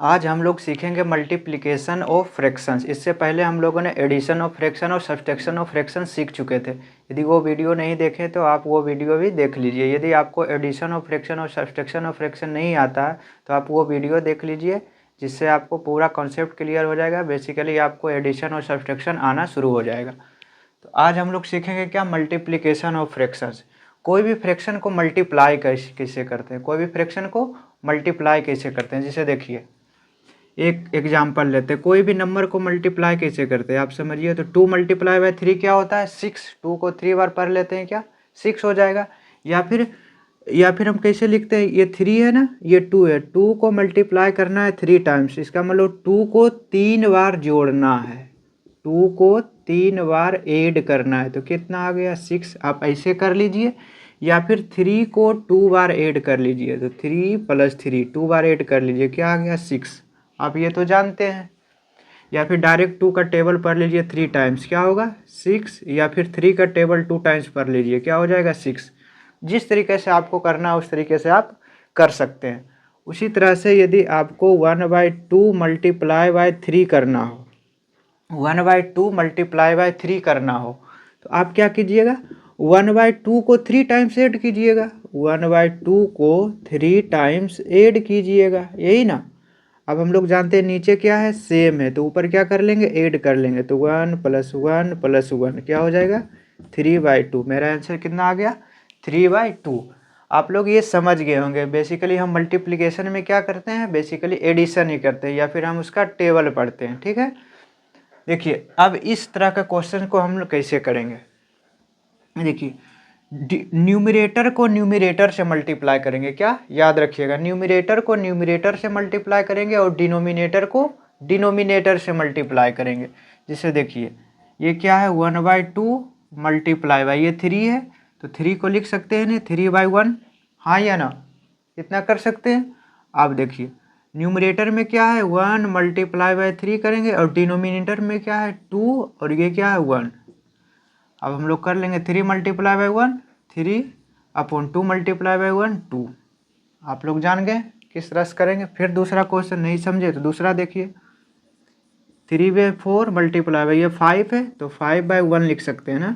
आज हम लोग सीखेंगे मल्टीप्लिकेशन ऑफ फ्रैक्शंस। इससे पहले हम लोगों ने एडिशन ऑफ फ्रैक्शन और सब्सट्रैक्शन ऑफ फ्रैक्शन सीख चुके थे। यदि वो वीडियो नहीं देखे तो आप वो वीडियो भी देख लीजिए। यदि आपको एडिशन ऑफ फ्रैक्शन और सब्सट्रैक्शन ऑफ फ्रैक्शन नहीं आता है तो आप वो वीडियो देख लीजिए, जिससे आपको पूरा कॉन्सेप्ट क्लियर हो जाएगा। बेसिकली आपको एडिशन और सब्सट्रैक्शन आना शुरू हो जाएगा। तो आज हम लोग सीखेंगे क्या, मल्टीप्लिकेशन ऑफ फ्रैक्शंस। कोई भी फ्रैक्शन को मल्टीप्लाई कैसे करते हैं, कोई भी फ्रैक्शन को मल्टीप्लाई कैसे करते हैं। जैसे देखिए, एक एग्जाम्पल लेते हैं, कोई भी नंबर को मल्टीप्लाई कैसे करते हैं आप समझिए। तो 2 मल्टीप्लाई बाय 3 क्या होता है, 6। 2 को 3 बार पढ़ लेते हैं, क्या 6 हो जाएगा। या फिर हम कैसे लिखते हैं, ये 3 है ना, ये 2 है, 2 को मल्टीप्लाई करना है 3 टाइम्स। इसका मतलब 2 को 3 बार जोड़ना है, 2 को 3 बार ऐड करना है, तो कितना आ गया 6। आप ऐसे कर लीजिए, या फिर 3 को 2 बार ऐड कर लीजिए, तो 3 + 3 2 बार ऐड कर लीजिए, क्या आ गया 6। आप ये तो जानते हैं। या फिर डायरेक्ट 2 का टेबल पढ़ लीजिए 3 टाइम्स, क्या होगा 6। या फिर 3 का टेबल 2 टाइम्स पढ़ लीजिए, क्या हो जाएगा 6। जिस तरीके से आपको करना है उस तरीके से आप कर सकते हैं। उसी तरह से यदि आपको 1/2 मल्टीप्लाई बाय 3 करना हो, 1/2 मल्टीप्लाई बाय 3 करना हो, तो आप क्या कीजिएगा, 1/2 को 3 टाइम्स ऐड कीजिएगा, 1/2 को 3 टाइम्स ऐड कीजिएगा, यही ना। अब हम लोग जानते हैं नीचे क्या है, सेम है, तो ऊपर क्या कर लेंगे, ऐड कर लेंगे, तो 1 + 1 + 1 क्या हो जाएगा 3/2। मेरा आंसर कितना आ गया 3/2। आप लोग ये समझ गए होंगे। बेसिकली हम मल्टीप्लिकेशन में क्या करते हैं, बेसिकली एडिशन ही करते हैं, या फिर हम उसका टेबल पढ़ते हैं, ठीक है। देखिए, अब इस तरह का क्वेश्चन को हम लोग कैसे करेंगे। देखिए, न्यूमरेटर को न्यूमरेटर से मल्टीप्लाई करेंगे, क्या याद रखिएगा, न्यूमरेटर को न्यूमरेटर से मल्टीप्लाई करेंगे और डिनोमिनेटर को डिनोमिनेटर से मल्टीप्लाई करेंगे। जिसे देखिए, ये क्या है 1/2 मल्टीप्लाई बाई, ये 3 है, तो 3 को लिख सकते हैं ना 3/1, हाँ या ना, इतना कर सकते हैं। आप देखिए, न्यूमरेटर में क्या है 1 मल्टीप्लाई बाई 3 करेंगे, और डिनोमिनेटर में क्या है 2, और ये क्या है 1। अब हम लोग कर लेंगे 3 मल्टीप्लाई बाई 1 3/2 मल्टीप्लाई बाई 1 2। आप लोग जान गए किस तरह से करेंगे। फिर दूसरा क्वेश्चन नहीं समझे तो दूसरा देखिए, 3/4 मल्टीप्लाई बाई, ये 5 है तो 5/1 लिख सकते हैं ना।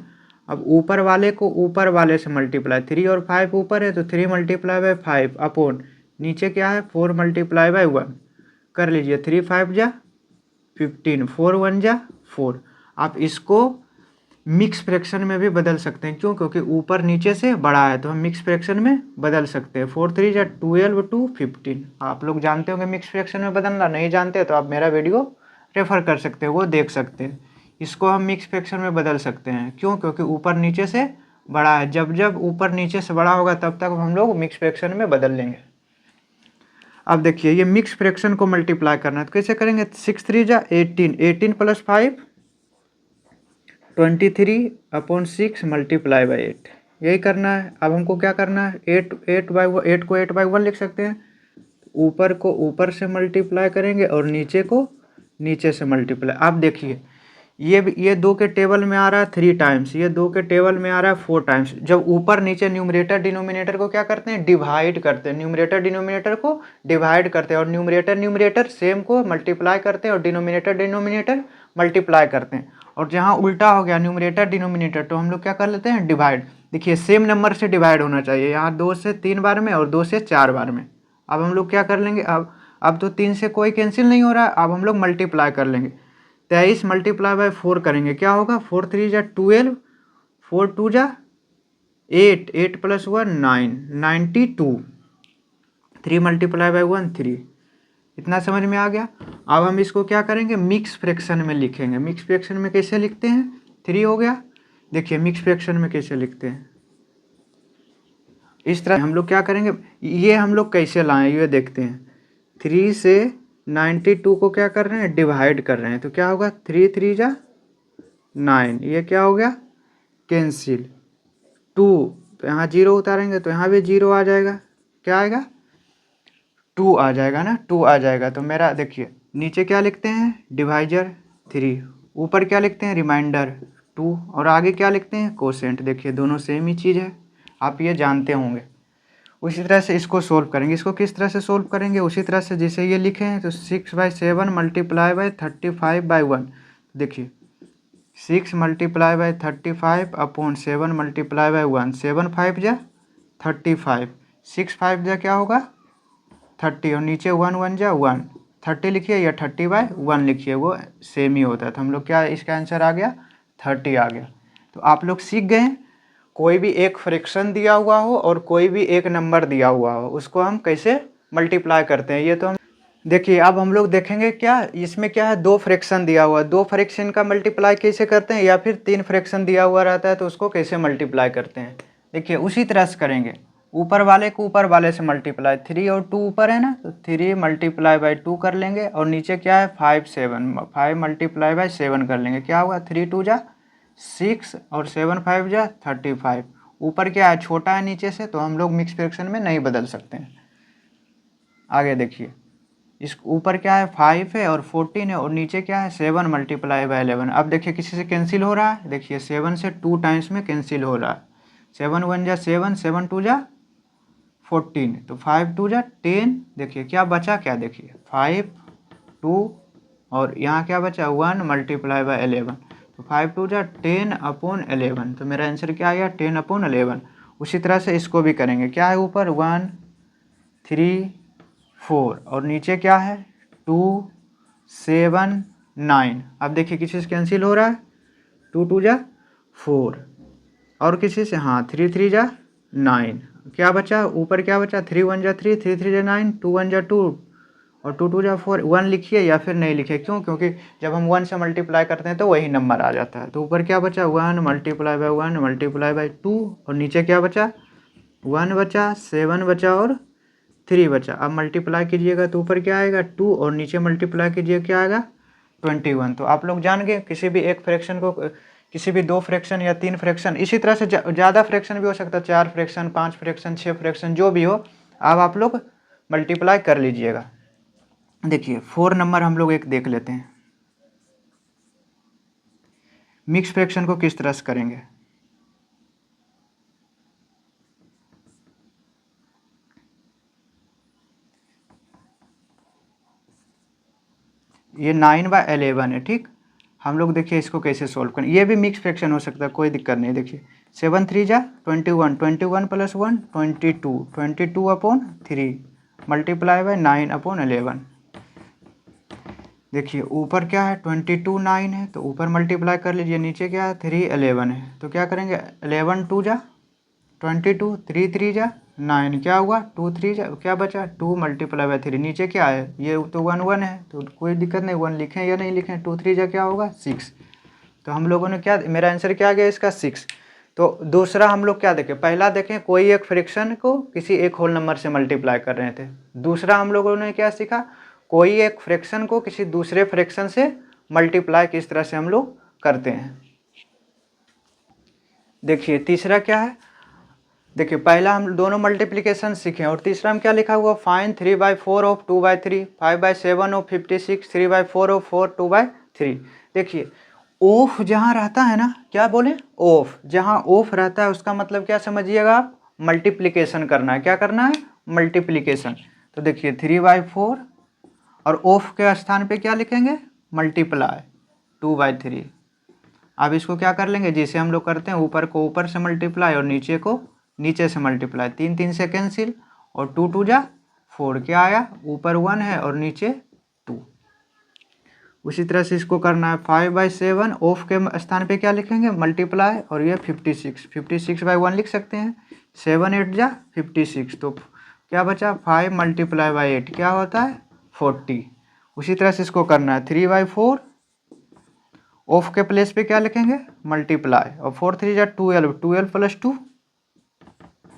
अब ऊपर वाले को ऊपर वाले से मल्टीप्लाई, 3 और 5 ऊपर है तो 3 मल्टीप्लाई बाई 5 अपॉन नीचे क्या है 4 मल्टीप्लाई बाई 1 कर लीजिए। 3 5 जा 15, 4 1 जा 4। आप इसको मिक्स फ्रैक्शन में भी बदल सकते हैं, क्यों, क्योंकि ऊपर नीचे से बड़ा है, तो हम मिक्स फ्रैक्शन में बदल सकते हैं। 4 3 जा 12 2 15। आप लोग जानते होंगे मिक्स फ्रैक्शन में बदलना, नहीं जानते तो आप मेरा वीडियो रेफर कर सकते हैं, वो देख सकते हैं। इसको हम मिक्स फ्रैक्शन में बदल सकते हैं, क्यों, क्योंकि ऊपर नीचे से बड़ा है। जब जब ऊपर नीचे से बड़ा होगा तब तक हम लोग मिक्स फ्रैक्शन में बदल लेंगे। अब देखिए, ये मिक्स फ्रैक्शन को मल्टीप्लाई करना है तो कैसे करेंगे, 6 3 जा 18, 18 + 5 23/6 मल्टीप्लाई बाई 8, यही करना है। अब हमको क्या करना है, 8 को 8/1 लिख सकते हैं। ऊपर को ऊपर से मल्टीप्लाई करेंगे और नीचे को नीचे से मल्टीप्लाई। आप देखिए, ये 2 के टेबल में आ रहा है 3 टाइम्स, ये 2 के टेबल में आ रहा है 4 टाइम्स। जब ऊपर नीचे न्यूमरेटर डिनोमिनेटर को क्या करते हैं, डिवाइड करते हैं, न्यूमरेटर डिनोमिनेटर को डिवाइड करते हैं, और न्यूमरेटर सेम को मल्टीप्लाई करते हैं, और डिनोमिनेटर मल्टीप्लाई करते हैं। और जहाँ उल्टा हो गया न्यूमरेटर डिनोमिनेटर, तो हम लोग क्या कर लेते हैं, डिवाइड। देखिए, सेम नंबर से डिवाइड होना चाहिए, यहाँ 2 से 3 बार में और 2 से 4 बार में। अब हम लोग क्या कर लेंगे, अब तो 3 से कोई कैंसिल नहीं हो रहा है, अब हम लोग मल्टीप्लाई कर लेंगे। 23 मल्टीप्लाई बाई 4 करेंगे, क्या होगा 4 3 जा 12, 4 2 जा 8, 8 + 1 9, 92। 3 मल्टीप्लाई बाई 1 3। इतना समझ में आ गया। अब हम इसको क्या करेंगे, मिक्स फ्रैक्शन में लिखेंगे। मिक्स फ्रैक्शन में कैसे लिखते हैं, 3 हो गया। देखिए, मिक्स फ्रैक्शन में कैसे लिखते हैं, इस तरह हम लोग क्या करेंगे, ये हम लोग कैसे लाएं ये देखते हैं। 3 से 92 को क्या कर रहे हैं, डिवाइड कर रहे हैं, तो क्या होगा 3 3 जा 9, ये क्या हो गया कैंसिल। 2 तो यहाँ 0 उतारेंगे तो यहाँ भी 0 आ जाएगा, क्या आएगा 2 आ जाएगा ना, 2 आ जाएगा। तो मेरा देखिए, नीचे क्या लिखते हैं, डिवाइजर 3, ऊपर क्या लिखते हैं, रिमाइंडर 2, और आगे क्या लिखते हैं, कोसेंट। देखिए, दोनों सेम ही चीज़ है, आप ये जानते होंगे। उसी तरह से इसको सोल्व करेंगे। इसको किस तरह से सोल्व करेंगे, उसी तरह से जैसे ये लिखे हैं तो 6/7 मल्टीप्लाई बाई 35/1। देखिए 6 multiply by 35 upon 7 multiply by 1, 7 5 जा 35, 6 5 जा क्या होगा 30 और नीचे 1 1 जा 1, 30 लिखिए या 30/1 लिखिए, वो सेम ही होता है। तो हम लोग क्या इसका आंसर आ गया 30 आ गया। तो आप लोग सीख गए, कोई भी एक फ्रैक्शन दिया हुआ हो और कोई भी एक नंबर दिया हुआ हो उसको हम कैसे मल्टीप्लाई करते हैं, ये तो हम देखिए। अब हम लोग देखेंगे क्या इसमें क्या है, दो फ्रैक्शन दिया हुआ है, दो फ्रैक्शन का मल्टीप्लाई कैसे करते हैं, या फिर तीन फ्रैक्शन दिया हुआ रहता है तो उसको कैसे मल्टीप्लाई करते हैं। देखिए उसी तरह से करेंगे, ऊपर वाले को ऊपर वाले से मल्टीप्लाई, 3 और 2 ऊपर है ना, तो 3 मल्टीप्लाई बाई 2 कर लेंगे, और नीचे क्या है 5 7, 5 मल्टीप्लाई बाई 7 कर लेंगे, क्या होगा 3 2 जा 6 और 7 5 जा 35। ऊपर क्या है छोटा है नीचे से, तो हम लोग मिक्स फ्रैक्शन में नहीं बदल सकते हैं। आगे देखिए इस ऊपर क्या है 5 है और 14 है, और नीचे क्या है 7 मल्टीप्लाई बाई 11। अब देखिए किसी से कैंसिल हो रहा है, देखिए 7 से 2 टाइम्स में कैंसिल हो रहा है, 7 1 जा 7, 7 2 जा 14, तो 5 2 जा 10। देखिए क्या बचा, क्या देखिए 5 2 और यहाँ क्या बचा 1 मल्टीप्लाई बाई 11, तो 5 2 जा 10/11। तो मेरा आंसर क्या आ गया 10/11। उसी तरह से इसको भी करेंगे, क्या है ऊपर 1 3 4 और नीचे क्या है 2 7 9। अब देखिए किसी से कैंसिल हो रहा है, 2 2 जा 4 और किसी से हाँ 3 3 जा 9। क्या बचा ऊपर, क्या बचा 3 1 जा 3, 3 3 जा 9, 2 1 जा 2 और 2 2 जा 4। 1 लिखिए या फिर नहीं लिखिए, क्यों, क्योंकि जब हम 1 से मल्टीप्लाई करते हैं तो वही नंबर आ जाता है। तो ऊपर क्या बचा 1 मल्टीप्लाई बाई 1 मल्टीप्लाई बाई 2 और नीचे क्या बचा 1 बचा 7 बचा और 3 बचा। अब मल्टीप्लाई कीजिएगा तो ऊपर क्या आएगा 2 और नीचे मल्टीप्लाई कीजिए क्या आएगा 21। तो आप लोग जान गए किसी भी एक फ्रैक्शन को, किसी भी दो फ्रैक्शन या तीन फ्रैक्शन, इसी तरह से ज़्यादा फ्रैक्शन भी हो सकता है, 4 फ्रैक्शन 5 फ्रैक्शन 6 फ्रैक्शन जो भी हो, अब आप लोग मल्टीप्लाई कर लीजिएगा। देखिए 4 नंबर हम लोग एक देख लेते हैं, मिक्स फ्रैक्शन को किस तरह से करेंगे। ये 9/11 है, ठीक। हम लोग देखिए इसको कैसे सोल्व करें, ये भी मिक्स फ्रैक्शन हो सकता है, कोई दिक्कत नहीं। देखिए 7 3 जा 21, 21 + 1 22, 22/3 मल्टीप्लाई बाई 9/11। देखिए ऊपर क्या है 22 9 है, तो ऊपर मल्टीप्लाई कर लीजिए, नीचे क्या है 3 11 है, तो क्या करेंगे 11 2 जा 22, 3 3 जा 9, क्या हुआ 2 3 जा क्या बचा 2 मल्टीप्लाई बाई 3, नीचे क्या है ये तो 1 1 है, तो कोई दिक्कत नहीं, 1 लिखें या नहीं लिखें, 2 3 जा क्या होगा 6। तो हम लोगों ने क्या, मेरा आंसर क्या आ गया इसका 6। तो दूसरा हम लोग क्या देखें, पहला देखें कोई एक फ्रैक्शन को किसी एक होल नंबर से मल्टीप्लाई कर रहे थे। दूसरा हम लोगों ने क्या सीखा, कोई एक फ्रैक्शन को किसी दूसरे फ्रैक्शन से मल्टीप्लाई किस तरह से हम लोग करते हैं। देखिए तीसरा क्या है, देखिए पहला हम दोनों मल्टीप्लिकेशन सीखे और तीसरा में क्या लिखा हुआ फाइंड 3/4 ऑफ 2/3, 5/7 ऑफ 56, 3/4 ऑफ 4 2/3। देखिए ऑफ जहाँ रहता है ना, क्या बोले ऑफ, जहाँ ऑफ रहता है उसका मतलब क्या समझिएगा आप, मल्टीप्लिकेशन करना है। क्या करना है मल्टीप्लिकेशन। तो देखिए 3/4 और ऑफ के स्थान पे क्या लिखेंगे मल्टीप्लाई 2/3। अब इसको क्या कर लेंगे जिसे हम लोग करते हैं, ऊपर को ऊपर से मल्टीप्लाई और नीचे को नीचे से मल्टीप्लाई, 3 3 से कैंसिल और 2 2 जा 4, क्या आया ऊपर 1 है और नीचे 2। उसी तरह से इसको करना है 5/7 ऑफ के स्थान पे क्या लिखेंगे मल्टीप्लाई, और ये 56, 56/1 लिख सकते हैं, 7 8 जा 56, तो क्या बचा 5 मल्टीप्लाई बाई 8 क्या होता है 40। उसी तरह से इसको करना है 3/4 ऑफ के प्लेस पे क्या लिखेंगे मल्टीप्लाई, और 4 3 जा 12, 12 + 2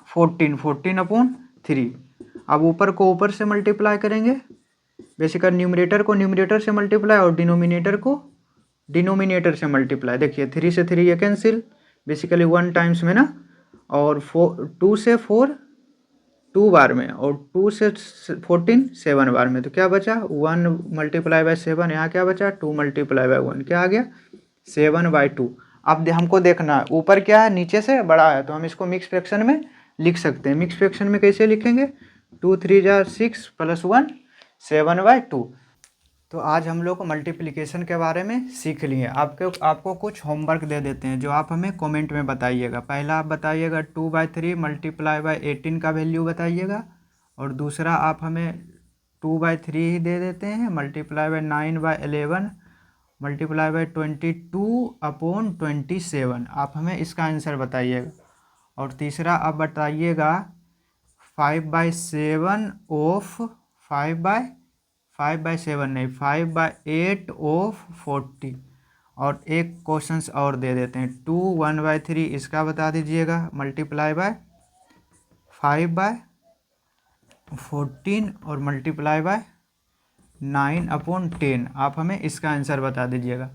14, 14/3। अब ऊपर को ऊपर से मल्टीप्लाई करेंगे, बेसिकली न्यूमरेटर को न्यूमरेटर से मल्टीप्लाई और डिनोमिनेटर को डिनोमिनेटर से मल्टीप्लाई। देखिए 3 से 3 ये कैंसिल, बेसिकली 1 टाइम्स में ना, और 2 से 4 2 बार में, और 2 से 14 7 बार में, तो क्या बचा 1 मल्टीप्लाई बाई 7, यहाँ क्या बचा 2 मल्टीप्लाई बाई 1, क्या आ गया 7/2। अब हमको देखना है ऊपर क्या है नीचे से बड़ा है, तो हम इसको मिक्स फ्रैक्शन में लिख सकते हैं। मिक्स फ्रैक्शन में कैसे लिखेंगे, 2 3 जार 6 + 1 7/2। तो आज हम लोग मल्टीप्लिकेशन के बारे में सीख लिए। आपको कुछ होमवर्क दे देते हैं जो आप हमें कमेंट में बताइएगा। पहला आप बताइएगा 2/3 × 18 का वैल्यू बताइएगा, और दूसरा आप हमें 2/3 ही दे देते हैं, ×9/11 ×22/27 आप हमें इसका आंसर बताइएगा। और तीसरा आप बताइएगा 5/7 ऑफ 5/7 नहीं 5/8 ऑफ 40। और एक क्वेश्चन और दे देते हैं 2 1/3 इसका बता दीजिएगा, ×5/14 और ×9/10 आप हमें इसका आंसर बता दीजिएगा।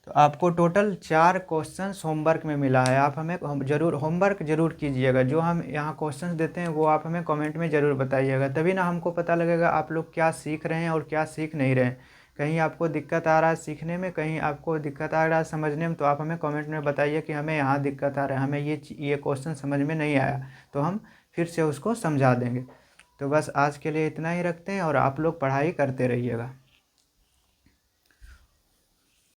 तो आपको टोटल 4 क्वेश्चंस होमवर्क में मिला है। आप हमें होमवर्क जरूर कीजिएगा। जो हम यहाँ क्वेश्चंस देते हैं वो आप हमें कमेंट में ज़रूर बताइएगा, तभी ना हमको पता लगेगा आप लोग क्या सीख रहे हैं और क्या सीख नहीं रहे हैं। कहीं आपको दिक्कत आ रहा है सीखने में, कहीं आपको दिक्कत आ रहा है समझने में, तो आप हमें कमेंट में बताइए कि हमें यहाँ दिक्कत आ रहा है, हमें ये क्वेश्चन समझ में नहीं आया, तो हम फिर से उसको समझा देंगे। तो बस आज के लिए इतना ही रखते हैं, और आप लोग पढ़ाई करते रहिएगा।